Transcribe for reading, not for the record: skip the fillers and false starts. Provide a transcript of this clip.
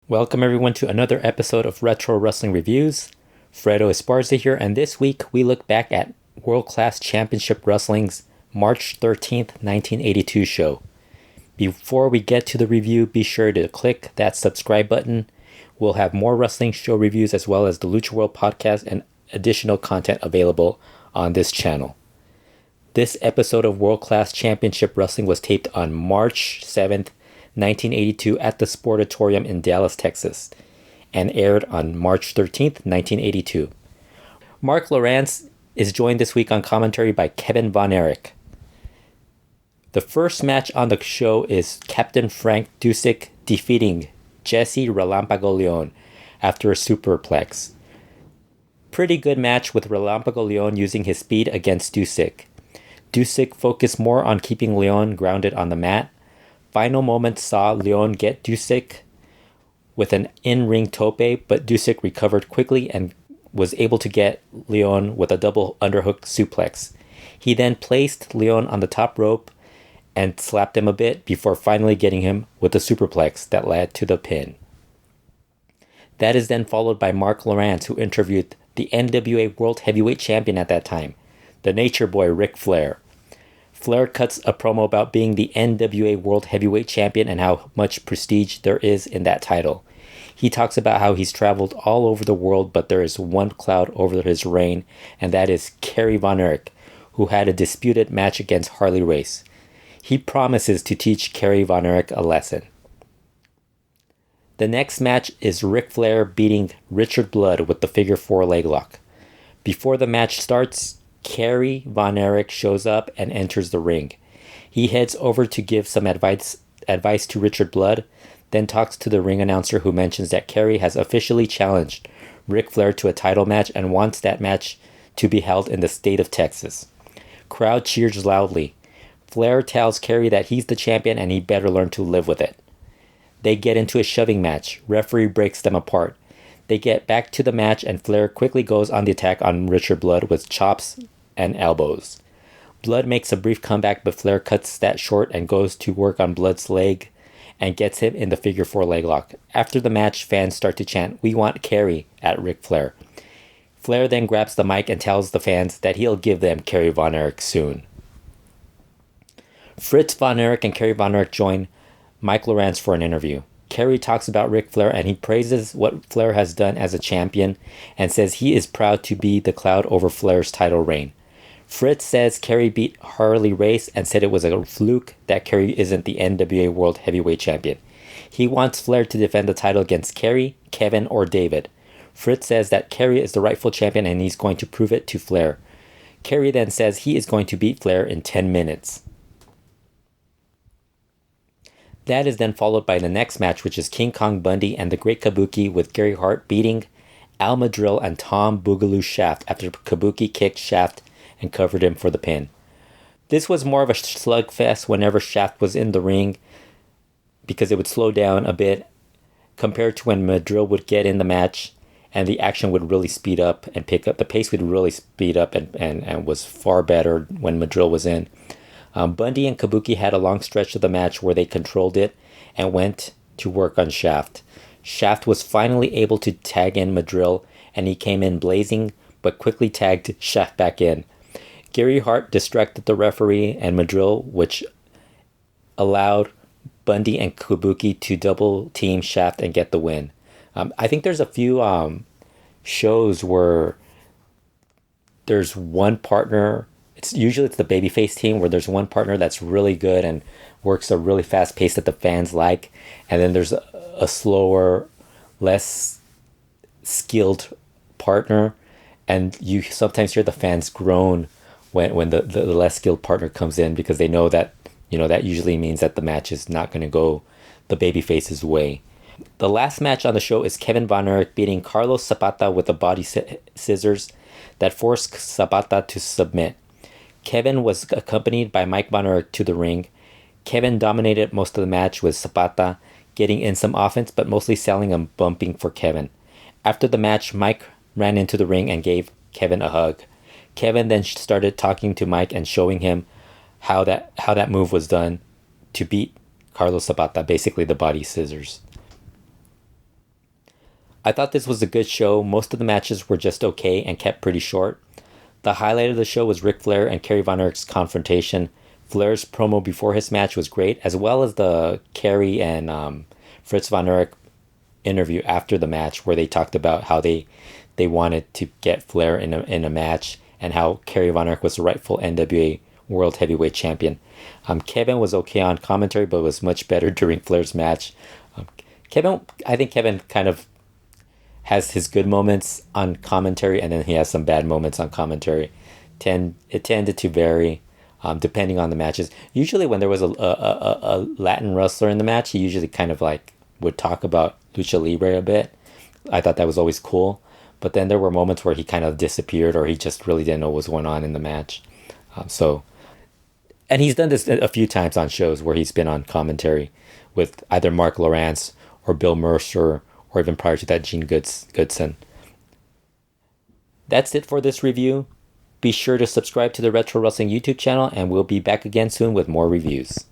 Welcome everyone to another episode of Retro Wrestling Reviews. Fredo Esparza here, and this week we look back at World Class Championship Wrestling's March 13th, 1982 show. Before we get to the review, be sure to click that subscribe button. We'll have more wrestling show reviews as well as the Lucha World podcast and additional content available on this channel. This episode of World Class Championship Wrestling was taped on March 7th, 1982 at the Sportatorium in Dallas, Texas, and aired on March 13th, 1982. Mark Lawrence is joined this week on commentary by Kevin Von Erich. The first match on the show is Captain Frank Dusek defeating Jesse Relampago Leon after a superplex. Pretty good match with Relampago Leon using his speed against Doucek. Doucek focused more on keeping Leon grounded on the mat. Final moments saw Leon get Doucek with an in-ring tope, but Doucek recovered quickly and was able to get Leon with a double underhook suplex. He then placed Leon on the top rope and slapped him a bit before finally getting him with a superplex that led to the pin. That is then followed by Mark Lawrence, who interviewed the NWA World Heavyweight Champion at that time, the Nature Boy Ric Flair. Flair cuts a promo about being the NWA World Heavyweight Champion and how much prestige there is in that title. He talks about how he's traveled all over the world, but there is one cloud over his reign, and that is Kerry Von Erich, who had a disputed match against Harley Race. He promises to teach Kerry Von Erich a lesson. The next match is Ric Flair beating Richard Blood with the figure 4 leg lock. Before the match starts, Kerry Von Erich shows up and enters the ring. He heads over to give some advice to Richard Blood, then talks to the ring announcer, who mentions that Kerry has officially challenged Ric Flair to a title match and wants that match to be held in the state of Texas. Crowd cheers loudly. Flair tells Kerry that he's the champion and he better learn to live with it. They get into a shoving match. Referee breaks them apart. They get back to the match and Flair quickly goes on the attack on Richard Blood with chops and elbows. Blood makes a brief comeback, but Flair cuts that short and goes to work on Blood's leg and gets him in the figure 4 leg lock. After the match, fans start to chant, "We want Kerry," at Ric Flair. Flair then grabs the mic and tells the fans that he'll give them Kerry Von Erich soon. Fritz Von Erich and Kerry Von Erich join Mike Lawrence for an interview. Kerry talks about Ric Flair and he praises what Flair has done as a champion and says he is proud to be the cloud over Flair's title reign. Fritz says Kerry beat Harley Race and said it was a fluke that Kerry isn't the NWA World Heavyweight Champion. He wants Flair to defend the title against Kerry, Kevin, or David. Fritz says that Kerry is the rightful champion and he's going to prove it to Flair. Kerry then says he is going to beat Flair in 10 minutes. That is then followed by the next match, which is King Kong Bundy and the Great Kabuki, with Gary Hart beating Al Madril and Tom Boogaloo Shaft after Kabuki kicked Shaft and covered him for the pin. This was more of a slugfest whenever Shaft was in the ring, because it would slow down a bit compared to when Madril would get in the match and the action would really speed up and pick up. The pace would really speed up and was far better when Madril was in. Bundy and Kabuki had a long stretch of the match where they controlled it and went to work on Shaft. Shaft was finally able to tag in Madril and he came in blazing but quickly tagged Shaft back in. Gary Hart distracted the referee and Madril, which allowed Bundy and Kabuki to double team Shaft and get the win. I think there's a few shows where there's one partner. It's usually the babyface team where there's one partner that's really good and works a really fast pace that the fans like, and then there's a slower, less skilled partner, and you sometimes hear the fans groan when the less skilled partner comes in, because they know that that usually means that the match is not going to go the babyface's way. The last match on the show is Kevin Von Erich beating Carlos Zapata with the body scissors that forced Zapata to submit. Kevin was accompanied by Mike Von Erich to the ring. Kevin dominated most of the match with Zapata getting in some offense, but mostly selling and bumping for Kevin. After the match, Mike ran into the ring and gave Kevin a hug. Kevin then started talking to Mike and showing him how that move was done to beat Carlos Zapata, basically the body scissors. I thought this was a good show. Most of the matches were just okay and kept pretty short. The highlight of the show was Ric Flair and Kerry Von Erich's confrontation. Flair's promo before his match was great, as well as the Kerry and Fritz Von Erich interview after the match, where they talked about how they wanted to get Flair in a match, and how Kerry Von Erich was the rightful NWA World Heavyweight Champion. Kevin was okay on commentary, but was much better during Flair's match. I think Kevin kind of has his good moments on commentary, and then he has some bad moments on commentary. It tended to vary depending on the matches. Usually when there was a Latin wrestler in the match, he usually kind of like would talk about Lucha Libre a bit. I thought that was always cool. But then there were moments where he kind of disappeared, or he just really didn't know what was going on in the match. And he's done this a few times on shows where he's been on commentary with either Mark Lawrence or Bill Mercer, or even prior to that, Gene Goodson. That's it for this review. Be sure to subscribe to the Retro Wrestling YouTube channel, and we'll be back again soon with more reviews.